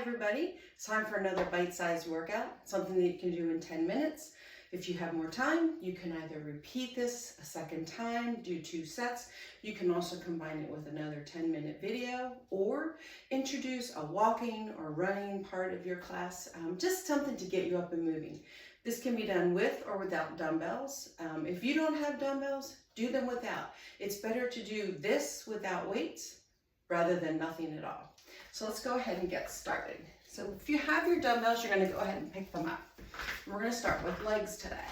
everybody. It's time for another bite-sized workout, something that you can do in 10 minutes. If you have more time, you can either repeat this a second time, do 2 sets. You can also combine it with another 10-minute video or introduce a walking or running part of your class, just something to get you up and moving. This can be done with or without dumbbells. If you don't have dumbbells, do them without. It's better to do this without weights rather than nothing at all. So let's go ahead and get started. So if you have your dumbbells, you're going to go ahead and pick them up. We're going to start with legs today.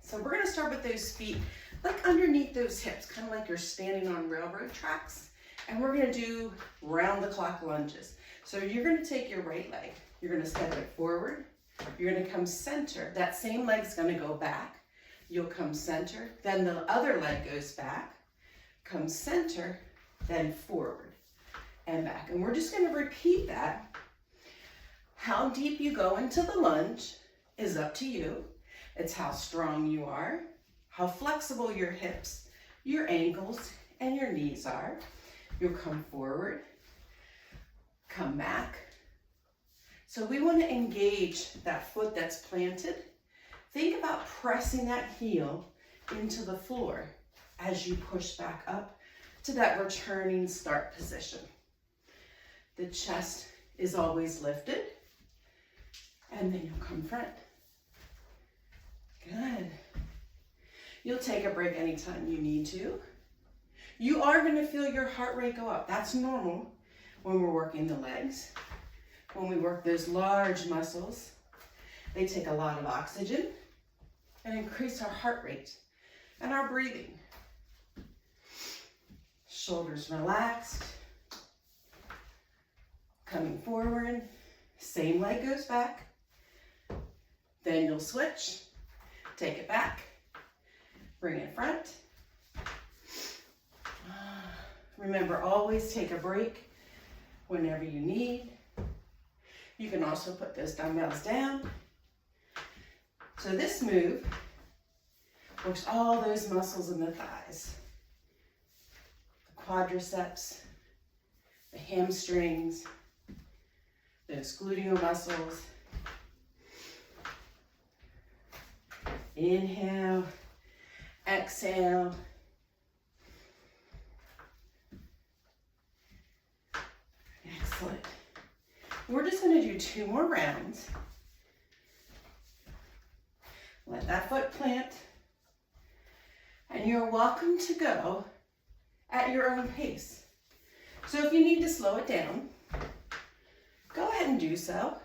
So we're going to start with those feet like underneath those hips, kind of like you're standing on railroad tracks. And we're going to do round the clock lunges. So you're going to take your right leg, you're going to step it forward, you're going to come center. That same leg's going to go back. You'll come center, then the other leg goes back, come center, then forward and back. And we're just going to repeat that. How deep you go into the lunge is up to you. It's how strong you are, how flexible your hips, your ankles, and your knees are. You'll come forward, come back. So we want to engage that foot that's planted. Think about pressing that heel into the floor as you push back up to that returning start position. The chest is always lifted, and then you'll come front. Good. You'll take a break anytime you need to. You are going to feel your heart rate go up. That's normal when we're working the legs. When we work those large muscles, they take a lot of oxygen and increase our heart rate and our breathing. Shoulders relaxed. Coming forward, same leg goes back. Then you'll switch, take it back, bring it front. Remember, always take a break whenever you need. You can also put those dumbbells down. So this move works all those muscles in the thighs, the quadriceps, the hamstrings, those gluteal muscles. Inhale, exhale. Excellent. We're just going to do 2 more rounds. Let that foot plant. And you're welcome to go at your own pace. So if you need to slow it down, go ahead and do so.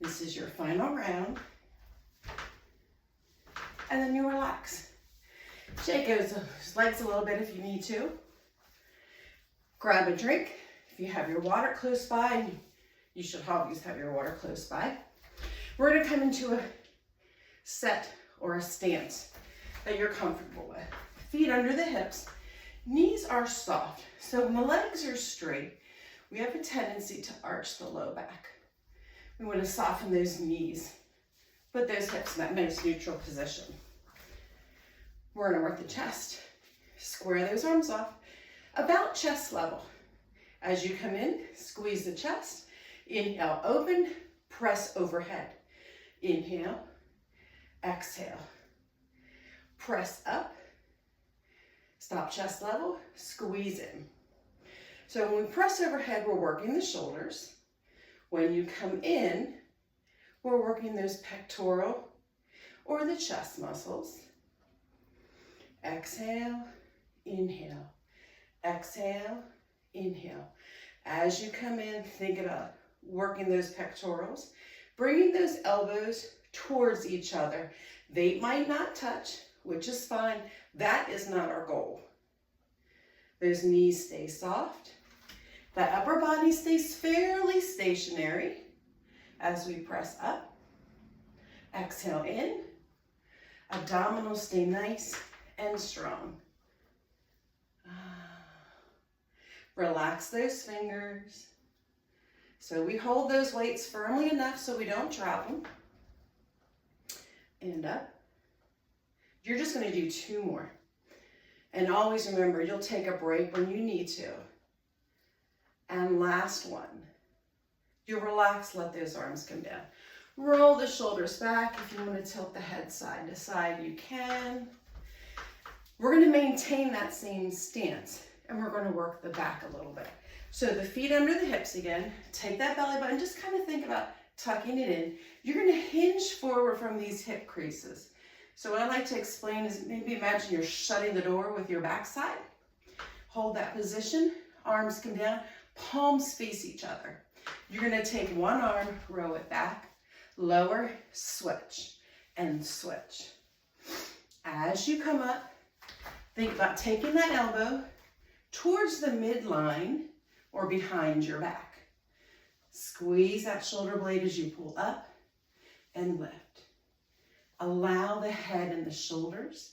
This is your final round. And then you relax. Shake those legs a little bit if you need to. Grab a drink. If you have your water close by, you should always have your water close by. We're going to come into a set or a stance that you're comfortable with. Feet under the hips. Knees are soft. So when the legs are straight, we have a tendency to arch the low back. We want to soften those knees. Put those hips in that nice neutral position. We're going to work the chest. Square those arms off about chest level. As you come in, squeeze the chest. Inhale, open, press overhead. Inhale, exhale. Press up. Stop chest level, squeeze in. So when we press overhead, we're working the shoulders. When you come in, we're working those pectoral or the chest muscles. Exhale, inhale. Exhale, inhale. As you come in, think about working those pectorals, bringing those elbows towards each other. They might not touch, which is fine. That is not our goal. Those knees stay soft. The upper body stays fairly stationary as we press up. Exhale in. Abdominals stay nice and strong. Relax those fingers. So we hold those weights firmly enough so we don't drop them. And up. You're just going to do 2 more. And always remember, you'll take a break when you need to. last one. You'll relax, let those arms come down. Roll the shoulders back. If you want to tilt the head side to side, you can. We're going to maintain that same stance, and we're going to work the back a little bit. So the feet under the hips again. Take that belly button. Just kind of think about tucking it in. You're going to hinge forward from these hip creases. So what I like to explain is maybe imagine you're shutting the door with your backside. Hold that position. Arms come down. Palms face each other. You're going to take one arm, row it back, lower, switch, and switch. As you come up, think about taking that elbow towards the midline or behind your back. Squeeze that shoulder blade as you pull up and lift. Allow the head and the shoulders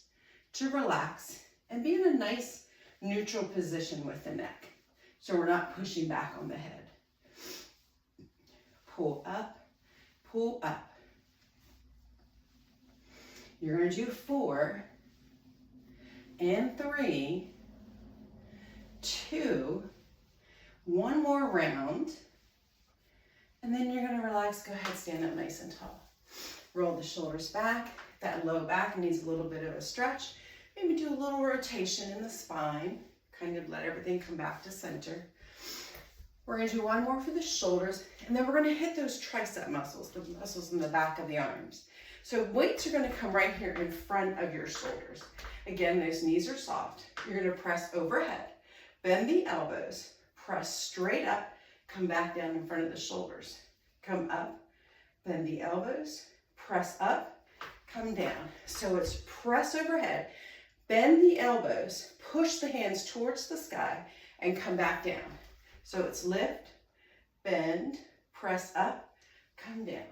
to relax and be in a nice neutral position with the neck, so we're not pushing back on the head. Pull up, pull up. You're going to do 4 and 3, 2, one more round, and then you're going to relax. Go ahead, stand up nice and tall. Roll the shoulders back. That low back needs a little bit of a stretch. Maybe do a little rotation in the spine. Kind of let everything come back to center. We're going to do one more for the shoulders, and then we're going to hit those tricep muscles, the muscles in the back of the arms. So weights are going to come right here in front of your shoulders. Again, those knees are soft. You're going to press overhead, bend the elbows, press straight up, come back down in front of the shoulders. Come up, bend the elbows, press up, come down. So it's press overhead, bend the elbows, push the hands towards the sky, and come back down. So it's lift, bend, press up, come down.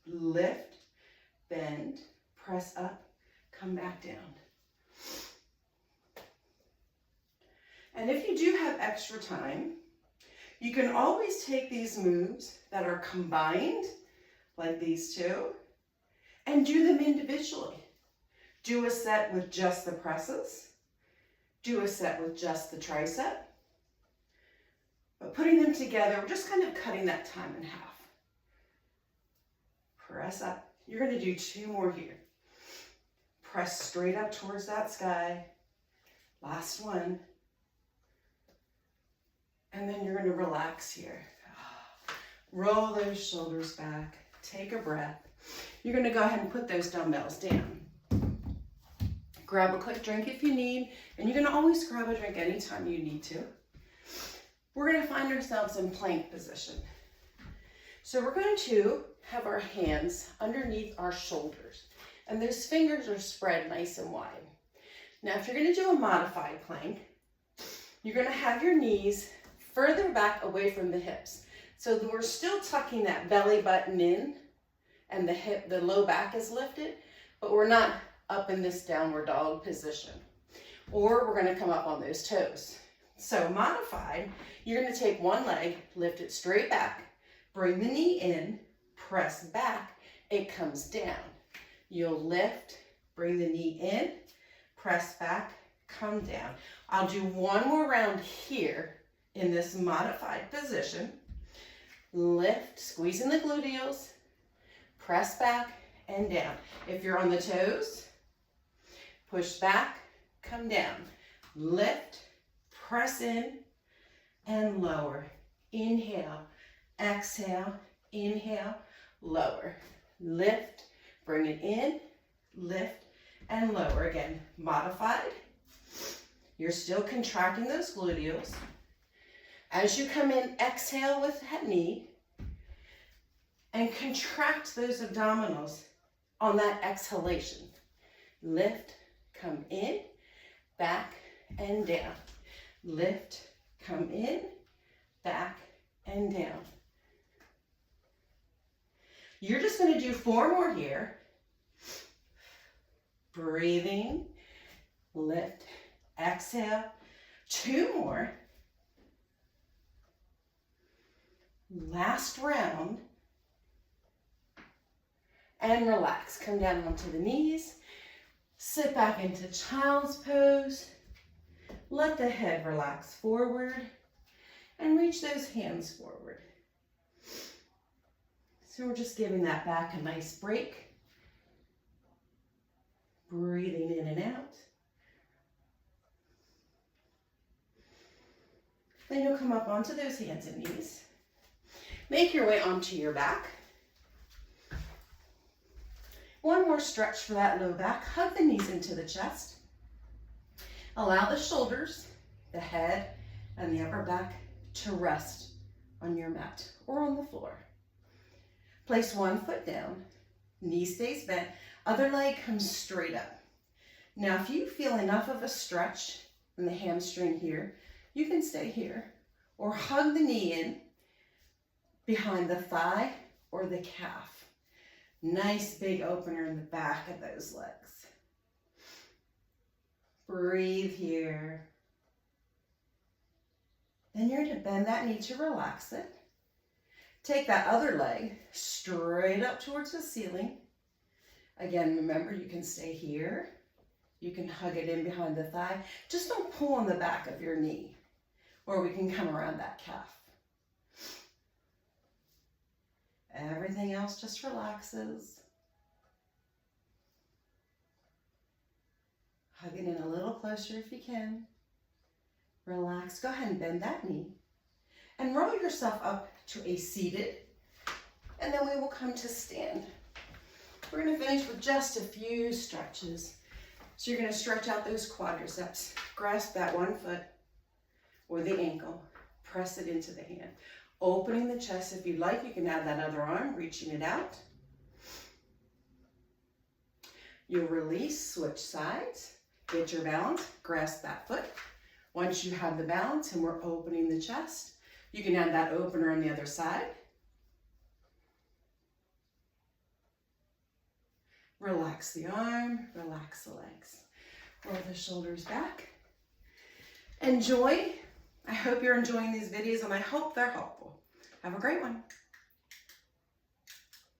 Lift, bend, press up, come back down. And if you do have extra time, you can always take these moves that are combined, like these two, and do them individually. Do a set with just the presses. Do a set with just the tricep. But putting them together, we're just kind of cutting that time in half. Press up. You're going to do 2 more here. Press straight up towards that sky. Last one. And then you're going to relax here. Roll those shoulders back. Take a breath. You're going to go ahead and put those dumbbells down. Grab a quick drink if you need, and you're going to always grab a drink anytime you need to. We're going to find ourselves in plank position. So we're going to have our hands underneath our shoulders, and those fingers are spread nice and wide. Now, if you're going to do a modified plank, you're going to have your knees further back away from the hips. So we're still tucking that belly button in, and the low back is lifted, but we're not up in this downward dog position. Or we're going to come up on those toes. So modified, you're going to take one leg, lift it straight back, bring the knee in, press back, it comes down. You'll lift, bring the knee in, press back, come down. I'll do one more round here in this modified position. Lift, squeezing the gluteals, press back and down. If you're on the toes, push back, come down. Lift, press in, and lower. Inhale, exhale, inhale, lower. Lift, bring it in, lift, and lower. Again, modified. You're still contracting those gluteals. As you come in, exhale with that knee, and contract those abdominals on that exhalation. Lift, come in, back, and down. Lift, come in, back, and down. You're just going to do 4 more here. Breathing, lift, exhale. 2 more. Last round. And relax. Come down onto the knees. Sit back into child's pose. Let the head relax forward. and reach those hands forward. So we're just giving that back a nice break. Breathing in and out. Then you'll come up onto those hands and knees. Make your way onto your back. One more stretch for that low back. Hug the knees into the chest. Allow the shoulders, the head, and the upper back to rest on your mat or on the floor. Place one foot down. Knee stays bent. Other leg comes straight up. Now, if you feel enough of a stretch in the hamstring here, you can stay here or hug the knee in behind the thigh or the calf. Nice big opener in the back of those legs. Breathe here. Then you're going to bend that knee to relax it. Take that other leg straight up towards the ceiling. Again, remember, you can stay here. You can hug it in behind the thigh. Just don't pull on the back of your knee, or we can come around that calf. Everything else just relaxes. Hug it in a little closer if you can. Relax. Go ahead and bend that knee. And roll yourself up to a seated. And then we will come to stand. We're going to finish with just a few stretches. So you're going to stretch out those quadriceps. Grasp that one foot or the ankle. Press it into the hand. Opening the chest. If you'd like, you can add that other arm, reaching it out. You'll release, switch sides. Get your balance. Grasp that foot. Once you have the balance and we're opening the chest, you can add that opener on the other side. Relax the arm, relax the legs. Roll the shoulders back. Enjoy. I hope you're enjoying these videos and I hope they're helpful. Have a great one.